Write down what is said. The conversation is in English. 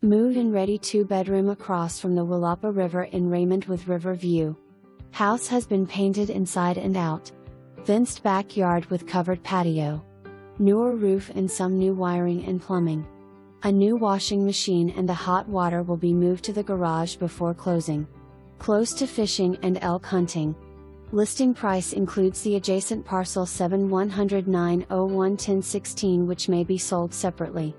Move-in ready 2-bedroom across from the Willapa River in Raymond with river view. House has been painted inside and out. Fenced backyard with covered patio. Newer roof and some new wiring and plumbing. A new washing machine and the hot water will be moved to the garage before closing. Close to fishing and elk hunting. Listing price includes the adjacent parcel 7109011016, which may be sold separately.